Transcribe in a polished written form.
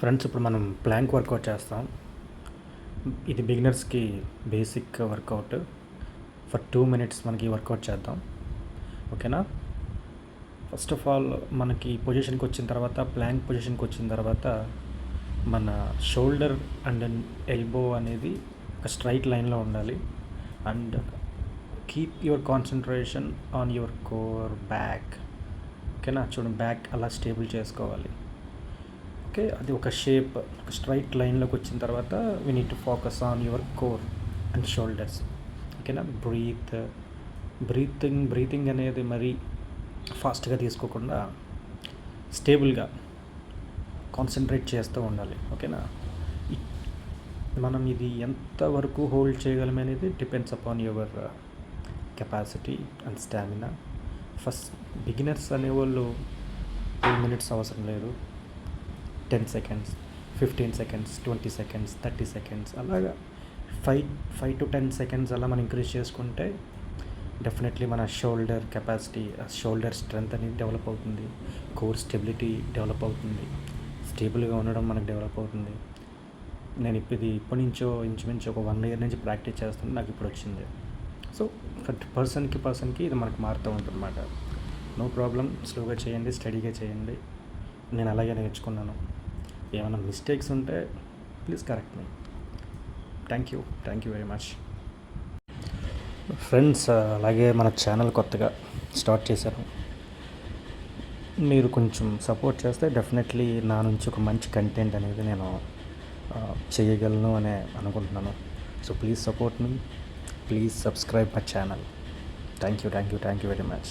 Friends, ఇప్పుడు మనం Planck work out చేస్తాం. ఇది బిగినర్స్కి బేసిక్ వర్కౌట్. ఫర్ 2 మినిట్స్ మనకి వర్కౌట్ చేద్దాం. ఓకేనా? ఫస్ట్ ఆఫ్ ఆల్ మనకి పొజిషన్కి వచ్చిన తర్వాత, ప్లాంక్ పొజిషన్కి వచ్చిన తర్వాత మన షోల్డర్ అండ్ ఎల్బో అనేది ఒక స్ట్రైట్ లైన్లో ఉండాలి. And keep your concentration on your core back. ఓకేనా? చూడండి, బ్యాక్ అలా స్టేబుల్ చేసుకోవాలి. ఓకే, అది ఒక షేప్, ఒక స్ట్రైట్ లైన్లోకి వచ్చిన తర్వాత we need to focus on your core and shoulders. ఓకేనా? బ్రీతింగ్ అనేది మరీ ఫాస్ట్గా తీసుకోకుండా స్టేబుల్గా కాన్సన్ట్రేట్ చేస్తూ ఉండాలి. ఓకేనా? మనం ఇది ఎంతవరకు హోల్డ్ చేయగలమనేది depends upon your capacity and stamina. First beginners అనేవాళ్ళు 2 మినిట్స్ అవసరం లేదు. 10 సెకండ్స్, 15 సెకండ్స్, 20 సెకండ్స్, 30 సెకండ్స్, అలాగా 5 to 10 సెకండ్స్ అలా మనం ఇంక్రీజ్ చేసుకుంటే డెఫినెట్లీ మన షోల్డర్ కెపాసిటీ, షోల్డర్ స్ట్రెంగ్త్ అనేది డెవలప్ అవుతుంది. కోర్ స్టెబిలిటీ డెవలప్ అవుతుంది. స్టేబుల్గా ఉండడం మనకు డెవలప్ అవుతుంది. నేను ఇప్పటి నుంచో ఇంచుమించు ఒక 1 year నుంచి ప్రాక్టీస్ చేస్తాను. నాకు ఇప్పుడు వచ్చింది. సో పర్సన్కి ఇది మనకు మారుతూ ఉంటుంది అన్నమాట. నో ప్రాబ్లం, స్లోగా చేయండి, స్టడీగా చేయండి. నేను అలాగే నేర్చుకున్నాను. ఏమైనా మిస్టేక్స్ ఉంటే please correct me. Thank you very much. Friends, అలాగే మన ఛానల్ కొత్తగా స్టార్ట్ చేశాను. మీరు కొంచెం సపోర్ట్ చేస్తే డెఫినెట్లీ నా నుంచి ఒక మంచి కంటెంట్ అనేది నేను చేయగలను అని అనుకుంటున్నాను. So please support me, please subscribe my channel. Thank you very much.